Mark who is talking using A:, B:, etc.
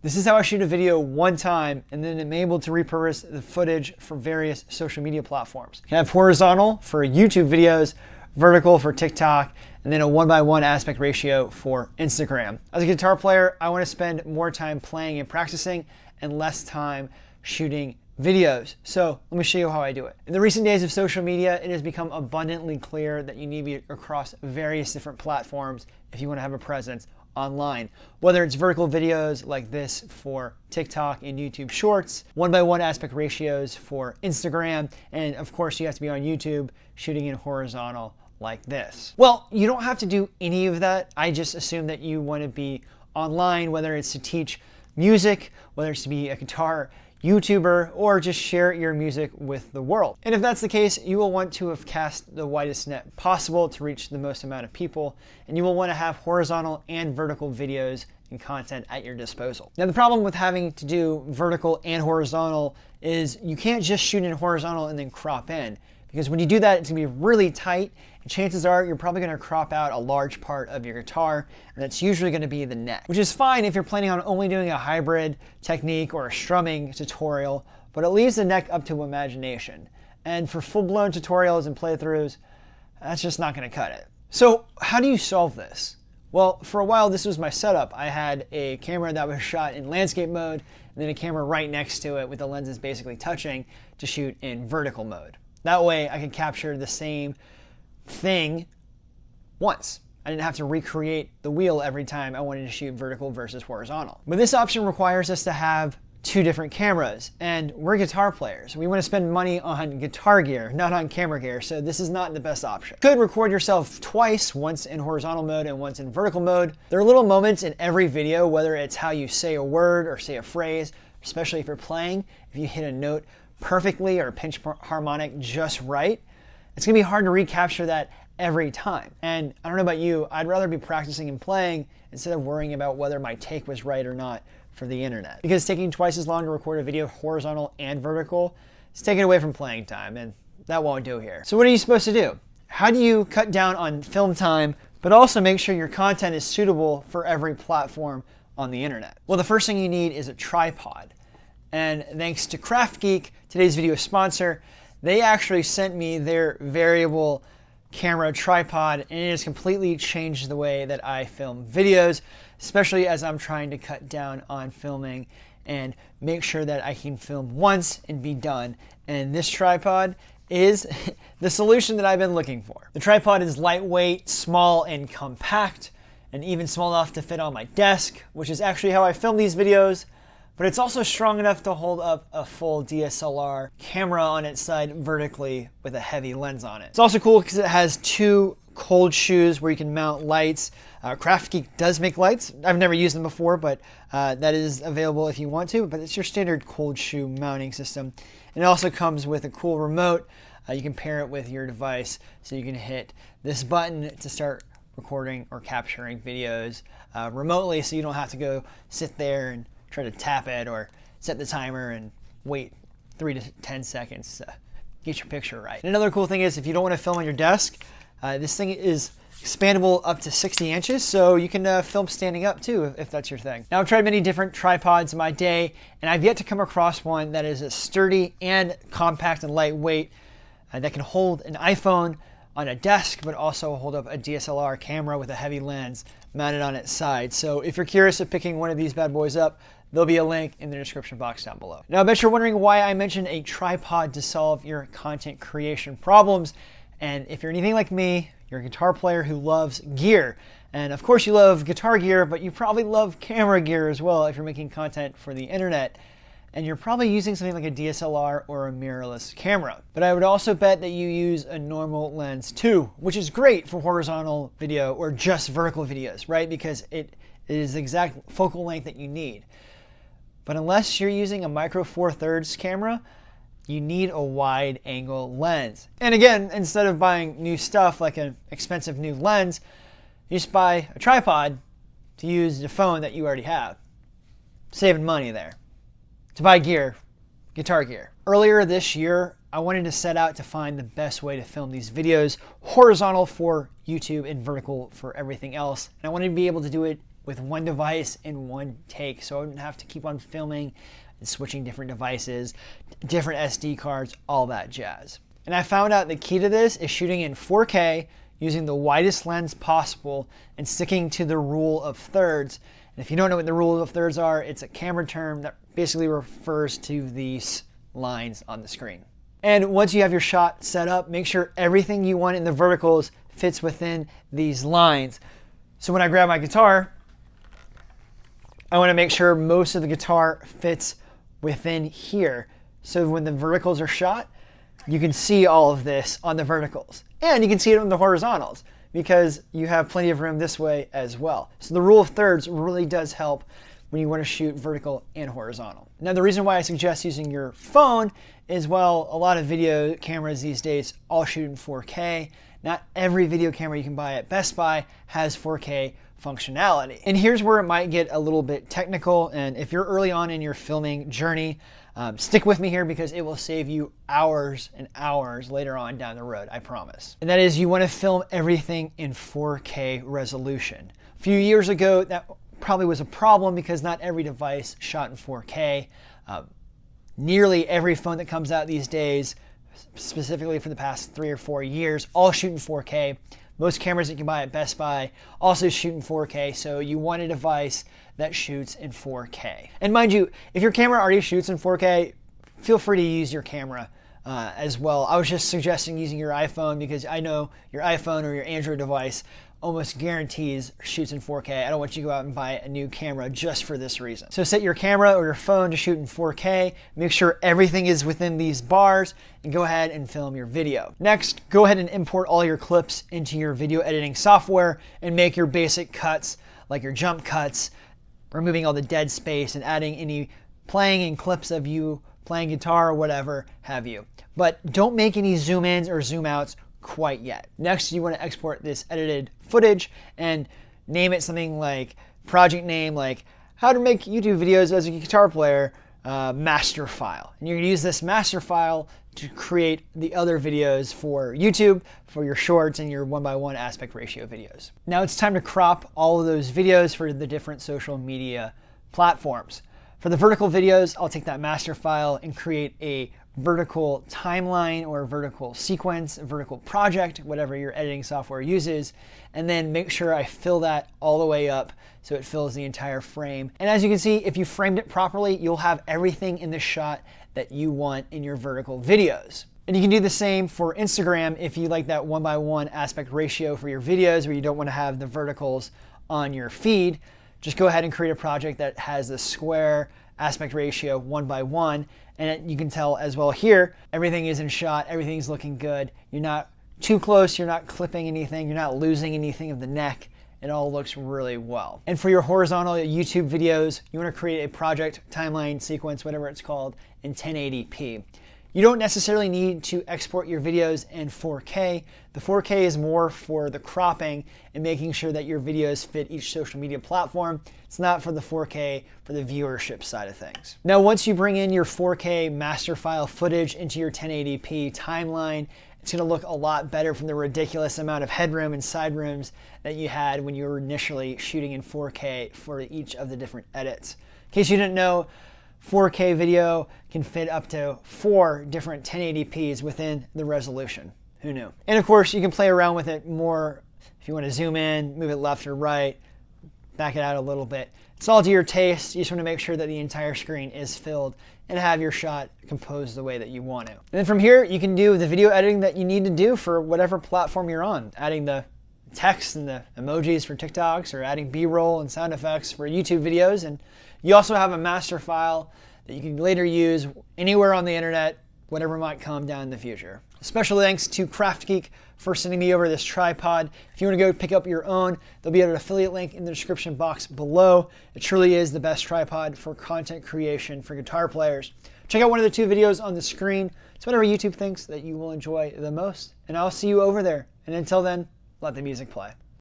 A: This is how I shoot a video one time and then I'm able to repurpose the footage for various social media platforms. You have horizontal for YouTube videos, vertical for TikTok, and then a 1:1 aspect ratio for Instagram. As a guitar player, I want to spend more time playing and practicing and less time shooting videos. So let me show you how I do it. In the recent days of social media, it has become abundantly clear that you need to be across various different platforms if you want to have a presence online. Whether it's vertical videos like this for TikTok and YouTube Shorts, 1:1 aspect ratios for Instagram, and of course you have to be on YouTube shooting in horizontal like this. Well, you don't have to do any of that. I just assume that you want to be online, whether it's to teach music, whether it's to be a guitar YouTuber, or just share your music with the world. And if that's the case, you will want to have cast the widest net possible to reach the most amount of people, and you will want to have horizontal and vertical videos and content at your disposal. Now, the problem with having to do vertical and horizontal is you can't just shoot in horizontal and then crop in, because when you do that, it's gonna be really tight, and chances are you're probably gonna crop out a large part of your guitar, and that's usually gonna be the neck, which is fine if you're planning on only doing a hybrid technique or a strumming tutorial, but it leaves the neck up to imagination. And for full-blown tutorials and playthroughs, that's just not gonna cut it. So how do you solve this? Well, for a while, this was my setup. I had a camera that was shot in landscape mode, and then a camera right next to it with the lenses basically touching to shoot in vertical mode. That way I could capture the same thing once. I didn't have to recreate the wheel every time I wanted to shoot vertical versus horizontal. But this option requires us to have two different cameras, and we're guitar players. We want to spend money on guitar gear, not on camera gear, so this is not the best option. You could record yourself twice, once in horizontal mode and once in vertical mode. There are little moments in every video, whether it's how you say a word or say a phrase, especially if you're playing, if you hit a note perfectly or pinch harmonic just right, it's gonna be hard to recapture that every time. And I don't know about you, I'd rather be practicing and playing instead of worrying about whether my take was right or not for the internet. Because taking twice as long to record a video horizontal and vertical, it's taking away from playing time, and that won't do here. So what are you supposed to do? How do you cut down on film time, but also make sure your content is suitable for every platform on the internet? Well, the first thing you need is a tripod. And thanks to Craft Geek, today's video sponsor, they actually sent me their variable camera tripod, and it has completely changed the way that I film videos, especially as I'm trying to cut down on filming and make sure that I can film once and be done. And this tripod is the solution that I've been looking for. The tripod is lightweight, small, and compact, and even small enough to fit on my desk, which is actually how I film these videos. But it's also strong enough to hold up a full DSLR camera on its side vertically with a heavy lens on it. It's also cool because it has two cold shoes where you can mount lights. Craft Geek does make lights. I've never used them before, but that is available if you want to, but it's your standard cold shoe mounting system. And it also comes with a cool remote. You can pair it with your device, so you can hit this button to start recording or capturing videos remotely, so you don't have to go sit there and try to tap it or set the timer and wait 3 to 10 seconds to get your picture right. And another cool thing is if you don't want to film on your desk, this thing is expandable up to 60 inches, so you can film standing up too if that's your thing. Now, I've tried many different tripods in my day, and I've yet to come across one that is as sturdy and compact and lightweight that can hold an iPhone on a desk, but also hold up a DSLR camera with a heavy lens mounted on its side. So if you're curious of picking one of these bad boys up, there'll be a link in the description box down below. Now, I bet you're wondering why I mentioned a tripod to solve your content creation problems. And if you're anything like me, you're a guitar player who loves gear. And of course you love guitar gear, but you probably love camera gear as well if you're making content for the internet. And you're probably using something like a DSLR or a mirrorless camera. But I would also bet that you use a normal lens too, which is great for horizontal video or just vertical videos, right? Because it is the exact focal length that you need. But unless you're using a micro four thirds camera, you need a wide angle lens. And again, instead of buying new stuff like an expensive new lens, you just buy a tripod to use the phone that you already have. Saving money there. To buy gear, guitar gear. Earlier this year, I wanted to set out to find the best way to film these videos, horizontal for YouTube and vertical for everything else. And I wanted to be able to do it with one device in one take, so I wouldn't have to keep on filming and switching different devices, different SD cards, all that jazz. And I found out the key to this is shooting in 4K using the widest lens possible and sticking to the rule of thirds. And if you don't know what the rule of thirds are, it's a camera term that basically refers to these lines on the screen. And once you have your shot set up, make sure everything you want in the verticals fits within these lines. So when I grab my guitar, I want to make sure most of the guitar fits within here. So when the verticals are shot, you can see all of this on the verticals. And you can see it on the horizontals because you have plenty of room this way as well. So the rule of thirds really does help when you want to shoot vertical and horizontal. Now the reason why I suggest using your phone is, well, a lot of video cameras these days all shoot in 4K. Not every video camera you can buy at Best Buy has 4K functionality. And here's where it might get a little bit technical, and if you're early on in your filming journey, stick with me here because it will save you hours and hours later on down the road, I promise. And that is, you want to film everything in 4K resolution. A few years ago, that probably was a problem because not every device shot in 4K. Nearly every phone that comes out these days, specifically for the past 3 or 4 years, all shoot in 4K. Most cameras that you can buy at Best Buy also shoot in 4K, so you want a device that shoots in 4K. And mind you, if your camera already shoots in 4K, feel free to use your camera as well. I was just suggesting using your iPhone because I know your iPhone or your Android device almost guarantees shoots in 4K. I don't want you to go out and buy a new camera just for this reason. So set your camera or your phone to shoot in 4K, make sure everything is within these bars, and go ahead and film your video. Next, go ahead and import all your clips into your video editing software and make your basic cuts, like your jump cuts, removing all the dead space and adding any playing and clips of you playing guitar or whatever have you. But don't make any zoom ins or zoom outs quite yet. Next, you want to export this edited footage and name it something like project name, like how to make YouTube videos as a guitar player, master file. And you're going to use this master file to create the other videos for YouTube, for your shorts and your 1:1 aspect ratio videos. Now it's time to crop all of those videos for the different social media platforms. For the vertical videos, I'll take that master file and create a vertical timeline or vertical sequence, vertical project, whatever your editing software uses, and then make sure I fill that all the way up so it fills the entire frame. And as you can see, if you framed it properly, you'll have everything in the shot that you want in your vertical videos. And you can do the same for Instagram if you like that 1:1 aspect ratio for your videos where you don't want to have the verticals on your feed. Just go ahead and create a project that has the square aspect ratio 1:1, and you can tell as well here, everything is in shot, everything's looking good. You're not too close, you're not clipping anything, you're not losing anything of the neck. It all looks really well. And for your horizontal YouTube videos, you want to create a project timeline sequence, whatever it's called, in 1080p. You don't necessarily need to export your videos in 4K. The 4K is more for the cropping and making sure that your videos fit each social media platform. It's not for the 4K for the viewership side of things. Now, once you bring in your 4K master file footage into your 1080p timeline, it's going to look a lot better from the ridiculous amount of headroom and side rooms that you had when you were initially shooting in 4K for each of the different edits. In case you didn't know, 4K video can fit up to 4 different 1080p's within the resolution. Who knew? And of course, you can play around with it more if you want to zoom in, move it left or right, back it out a little bit. It's all to your taste. You just want to make sure that the entire screen is filled and have your shot composed the way that you want to. And then from here, you can do the video editing that you need to do for whatever platform you're on, adding the text and the emojis for TikToks or adding B-roll and sound effects for YouTube videos. And you also have a master file that you can later use anywhere on the internet, whatever might come down in the future. Special thanks to Craft Geek for sending me over this tripod. If you want to go pick up your own, there'll be an affiliate link in the description box below. It truly is the best tripod for content creation for guitar players. Check out one of the 2 videos on the screen. It's whatever YouTube thinks that you will enjoy the most. And I'll see you over there. And until then, let the music play.